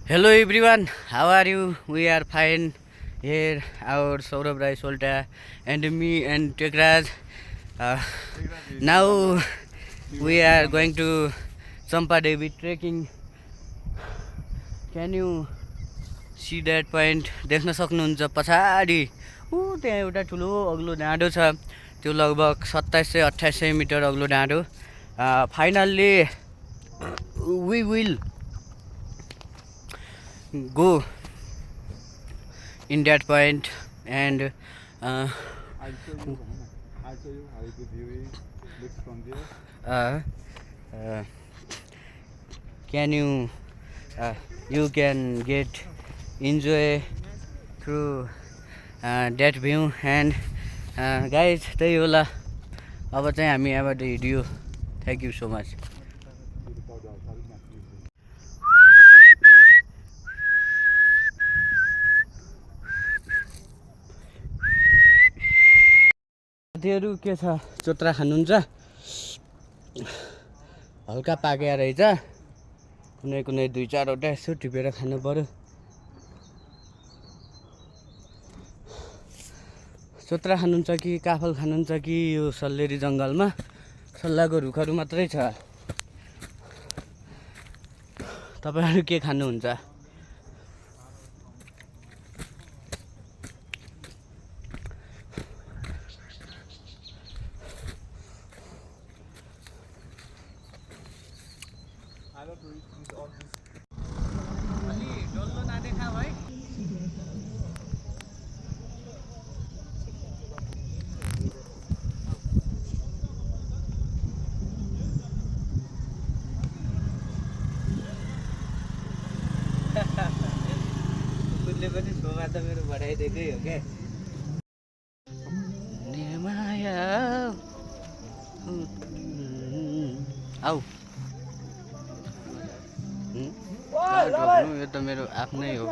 Hello everyone, how are you? We are fine. Here, our Saurabh Rai Solta and me and Tekraj. Uh, now we are going to Champa Devi trekking. Can you see that point? देख्न सक्नुहुन्छ पछाडि त्यहाँ एउटा ठुलो अग्लो डाँडो छ त्यो लगभग 2700-2800 मिटर अग्लो डाँडो finally we will go in that point and I'll show you. I'll show you how the view looks from there. can you can get enjoy through that view and guys त्यही होला अब चाहिँ हामी यहाँबाट हिँड्यो thank you so much साथीहरू के छ चोत्रा खानुहुन्छ हल्का पाके रहेछ कुनै कुनै 2-4वटा यसो टिपेर खानु पर्यो चोत्रा खानुहुन्छ कि काफल खानुहुन्छ कि यो सल्लेरी जङ्गलमा सल्लाहको रुखहरू मात्रै छ तपाईहरु के खानुहुन्छ कुकुरले पनि शोभा त मेरो बढाइदिएकै हो के निर्माया आऊ यो त मेरो आफ्नै हो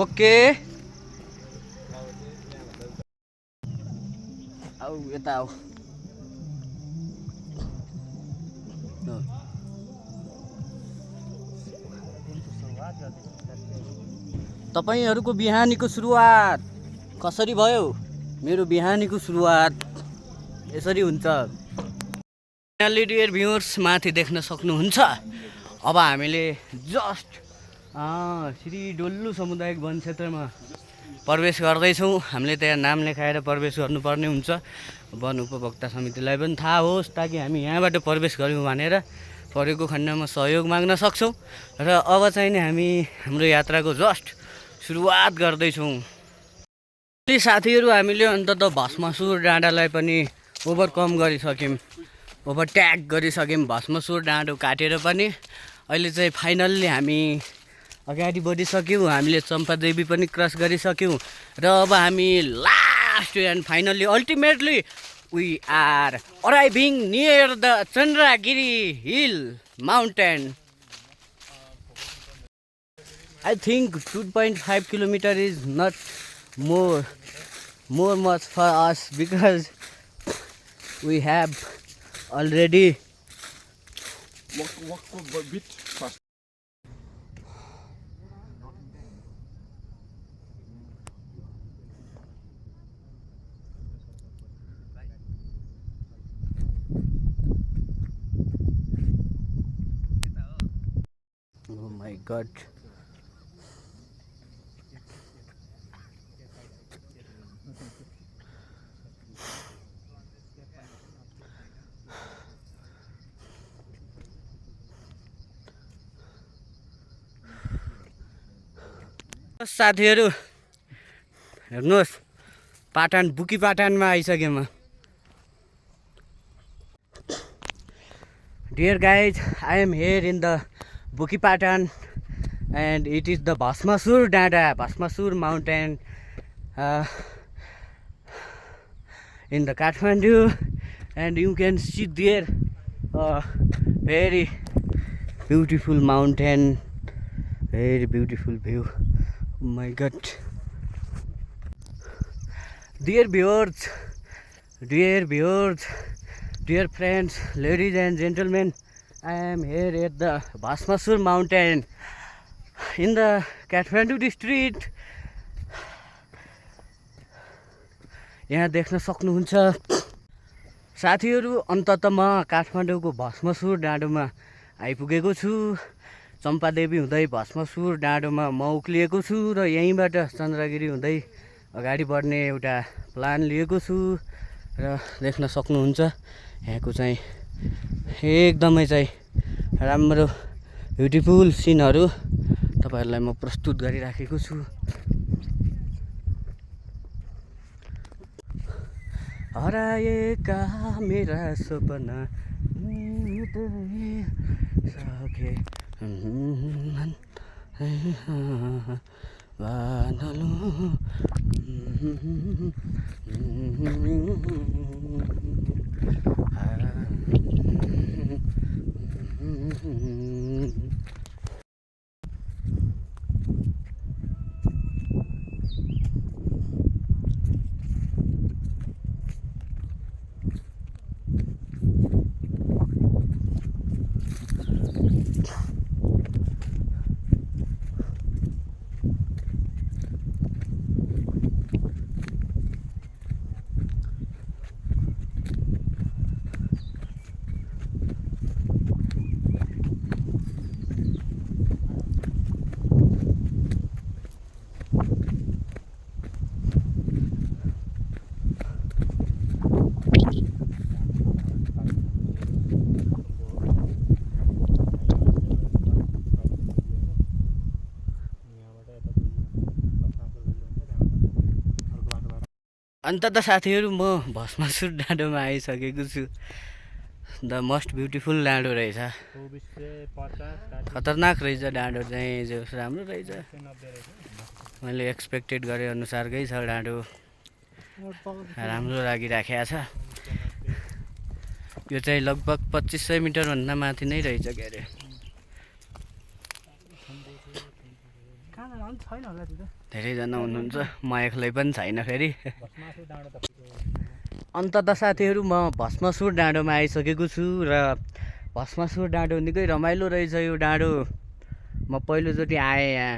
ओके आऊ यता आऊ तपाईहरुको बिहानीको सुरुवात कसरी भयो मेरो बिहानीको सुरुवात यसरी हुन्छ फाइनली डियर भ्युअर्स माथि देख्न सक्नुहुन्छ अब हामीले जस्ट श्री डोल्लु सामुदायिक वन क्षेत्रमा प्रवेश गर्दैछौँ हामीले त्यहाँ नाम लेखाएर प्रवेश गर्नुपर्ने हुन्छ वन उपभोक्ता समितिलाई पनि थाहा होस् ताकि हामी यहाँबाट प्रवेश गर्यौँ भनेर परेको खण्डमा सहयोग माग्न सक्छौँ र अब चाहिँ नि हामी हाम्रो यात्राको जस्ट सुरुवात गर्दैछौँ साथीहरू हामीले अन्तत भस्मासुर डाँडालाई पनि ओभरकम गरिसक्यौँ ओभरट्याक गरिसक्यौँ भस्मासुर डाँडो काटेर पनि अहिले चाहिँ फाइनल्ली हामी अगाडि बढिसक्यौँ हामीले चम्पादेवी पनि क्रस गरिसक्यौँ र अब हामी last and finally ultimately we are arriving near the Chandragiri hill mountain I think 2.5 kilometer is not more much for us because we have already Walk a bit fast. oh my god साथीहरू हेर्नुहोस् Patan bookie पाटनमा आइसकेँ म Dear guys, I am here in the Buki Patan and it is the Bhasmasur Dada, Bhasmasur mountain in the Kathmandu and you can see there a very beautiful mountain, very beautiful view. Oh my god. Dear viewers, Dear viewers, dear friends, ladies and gentlemen, I am here at the Bhasmasur mountain in the Kathmandu district. यहाँ देख्न सक्नुहुन्छ साथीहरू, अन्तत म काठमाडौँको भस्मसुर डाँडोमा आइपुगेको छु। चम्पादेवी हुँदै भस्मसुर डाँडोमा म उक्लिएको छु र यहीँबाट चन्द्रगिरी हुँदै अगाडि बढ्ने एउटा प्लान लिएको छु र देख्न सक्नुहुन्छ यहाँको चाहिँ एकदमै चाहिँ राम्रो ब्युटिफुल सिनहरू तपाईहरुलाई म प्रस्तुत गरिराखेको छु। हराएका मेरा सपना सके अन्ततः साथीहरू म भस्मासुर डाँडोमा आइसकेको छु। द मोस्ट ब्युटिफुल डाँडो रहेछ, खतरनाक रहेछ डाँडो चाहिँ, जो राम्रो रहेछ। मैले एक्सपेक्टेड गरे अनुसारकै छ डाँडो, राम्रो लागिराखेको छ। यो चाहिँ लगभग 2500 मिटरभन्दा माथि नै रहेछ के अरे। धेरैजना हुनुहुन्छ, म एक्लै पनि छैन फेरि। अन्ततः साथीहरू म भस्मासुर डाँडोमा आइसकेको छु र भस्मासुर डाँडो निकै रमाइलो रहेछ। यो डाँडो म पहिलोचोटि आएँ यहाँ,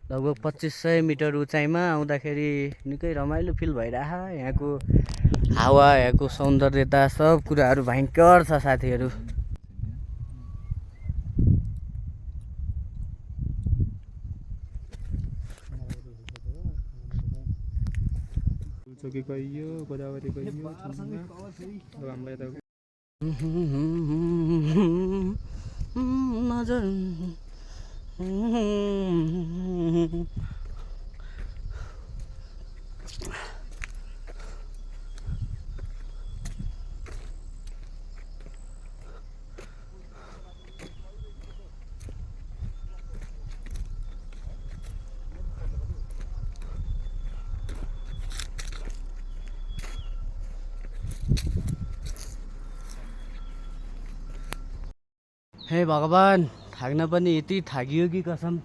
लगभग 2500 मिटर उचाइमा आउँदाखेरि निकै रमाइलो फिल भइरह। यहाँको हावा, यहाँको सौन्दर्यता, सब कुराहरू भयङ्कर छ साथीहरू। चोकी गइयो, गोदावरी गइयो, अब हामीलाई त हे भगवान, थाक्न पनि यति थाकियो कि कसम।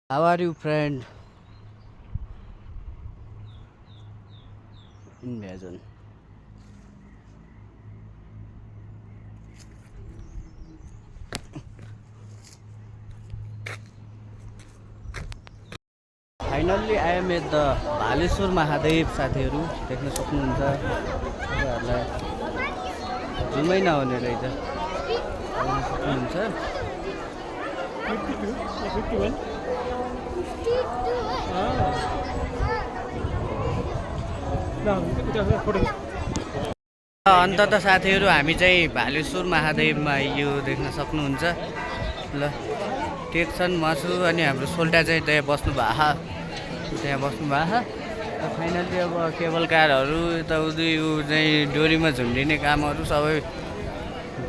How are you, friend? Imagine. Finally I am at the Bhaleshwar Mahadev. साथीहरू देख्न सक्नुहुन्छ, तपाईँहरूलाई जुमै नहुने रहेछ, देख्न सक्नुहुन्छ। अन्ततः साथीहरू हामी चाहिँ भालेश्वर महादेवमा आइयो, देख्न सक्नुहुन्छ। ल टेक्सन मासु अनि हाम्रो सोल्टा चाहिँ त्यहाँ बस्नु भएको, त्यहाँ बस्नु भएको। फाइनल्ली अब केबल कारहरू यताउति यो चाहिँ डोरीमा झुन्डिने कामहरू सबै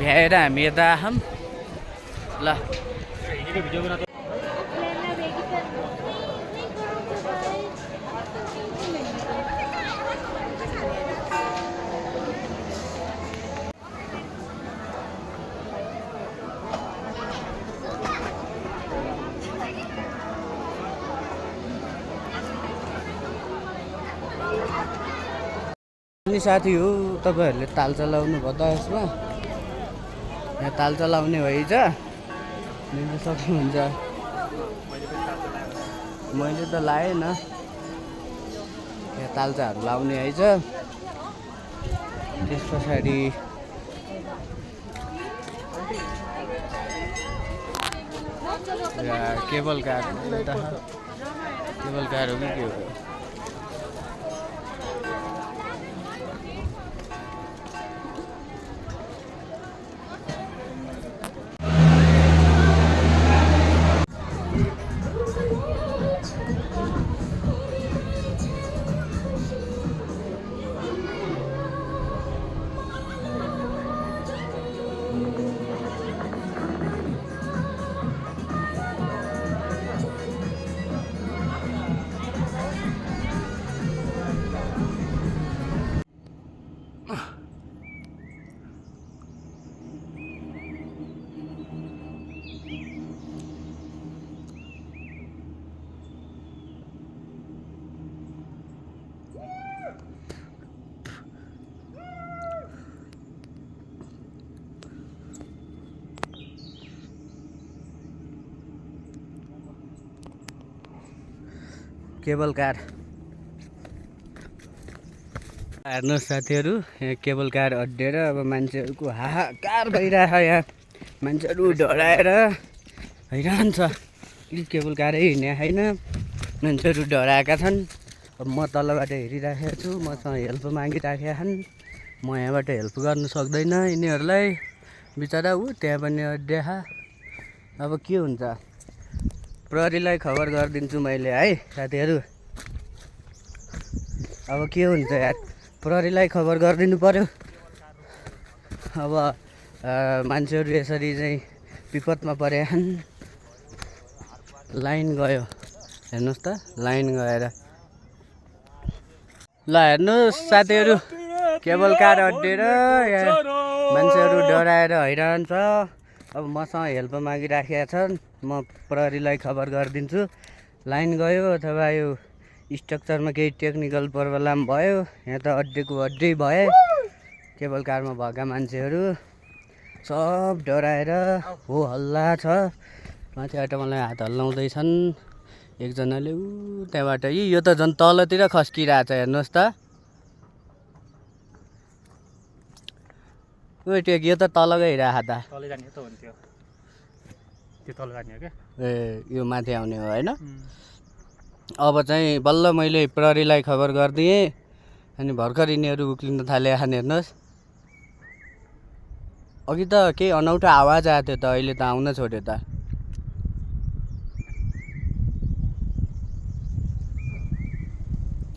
भ्याएर हामी यता आयौँ। ल पनि साथी हो तपाईँहरूले ताल चलाउनु भयो त यसमा यहाँ ताल चलाउने भएछ लिन सक्नुहुन्छ मैले त लाएन यहाँ तालचाहरू लाउने है त्यस पछाडि केबल कार हो कि के हो केबल कार हेर्नुहोस् साथीहरू यहाँ केबल कार अड्डेर अब मान्छेहरूको हाहाकार भइरहेछ यहाँ मान्छेहरू डराएर हैरान छ केबल कारै हिँड्ने छैन मान्छेहरू डराएका छन् अब म तलबाट हेरिराखेको छु मसँग हेल्प मागिराखेका छन् म यहाँबाट हेल्प गर्न सक्दैन यिनीहरूलाई बिचरा त्यहाँ पनि अड्डेखा अब के हुन्छ प्रहरीलाई खबर गरिदिन्छु मैले है साथीहरू अब के हुन्छ यार प्रहरीलाई खबर गरिदिनु पर्यो अब मान्छेहरू यसरी चाहिँ विपदमा परेछन् लाइन गयो हेर्नुहोस् त लाइन गएर ल हेर्नुहोस् साथीहरू केबल कार अड्डेर यहाँ मान्छेहरू डराएर हैरान छ अब मसँग हेल्प मागिराखेका छन् म प्रहरीलाई खबर गरिदिन्छु लाइन गयो अथवा यो स्ट्रक्चरमा केही टेक्निकल प्रब्लम भयो यहाँ त अड्डेको अड्डै भए केबल कारमा भएका मान्छेहरू सब डराएर हो हल्ला छ माथिबाट मलाई हात हल्लाउँदैछन् एकजनाले त्यहाँबाट यो त झन् तलतिर खस्किरहेछ हेर्नुहोस् त यो त तल गइरहेको त ए यो माथि आउने हो होइन अब चाहिँ बल्ल मैले प्रहरीलाई खबर गरिदिएँ अनि भर्खर यिनीहरू उक्लिन थाले हेर्नुहोस् अघि त केही अनौठो आवाज आएको थियो त अहिले त आउन छोड्यो त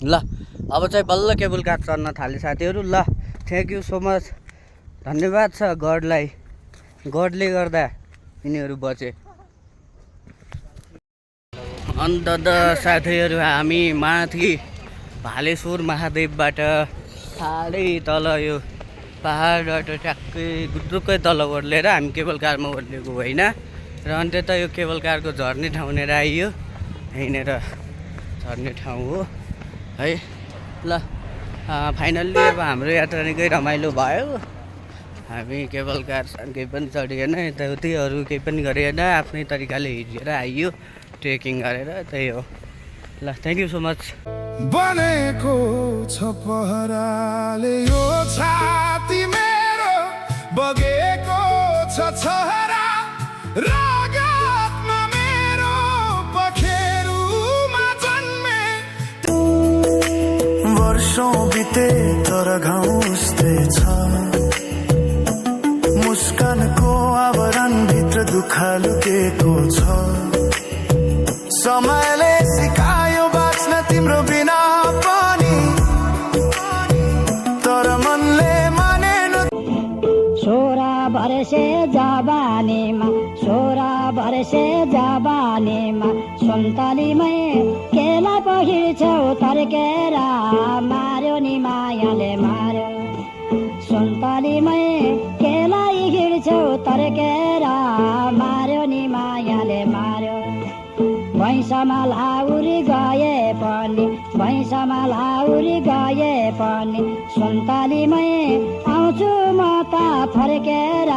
ल अब चाहिँ बल्ल केबल कार चढ्न थाले साथीहरू ल थ्याङ्क यू सो मच धन्यवाद छ गडलाई गडले गर्दा यिनीहरू बचे अन्त साथीहरू हामी माथि भालेश्वर महादेवबाट साह्रै तल यो पहाडबाट ट्याक्कै गुद्रुकै तल ओर्लेर हामी केबल कारमा ओर्लेको होइन र अन्त्य यो केबल कारको झर्ने ठाउँनेर आइयो यहीँनिर झर्ने ठाउँ हो है ल फाइनल्ली अब हाम्रो यात्रा निकै रमाइलो भयो हामी केबल कार केही पनि चढिएन यताउति अरू केही पनि गरिएन आफ्नै तरिकाले हिँडेर आइयो ट्रेकिङ गरेर त्यही हो ल थ्याङ्क यू सो मच बनेको छ पहराले यो छाती मेरो बगेको छ छहरा रागतमा मेरो पखेरुमा जन्मे वर्षौं बिते तर घाउस्ते छ मुस्कानको आवरण भित्र दुःख लुकेको छ समयले सिकायो बाँच्न तिम्रो बिना पनि तर मनले मानेन सोरा भरसे जाबानीमा सुन्तलीमै केला पहिर्छौ तर्केर मार्यो नि मायाले मार्यो सुन्तलीमै केला हिँड्छौ तर्केर मार्यो नि मायाले मार्यो भैँसमा लाउरी गए पनि भैँसमा लाउरी गए पनि सुन्तलीमै आउँछु म त फर्केर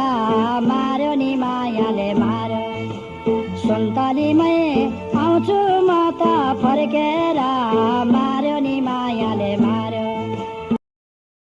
मार्यो नि मायाले मार्यो सुन्तलीमै आउँछु म त फर्केर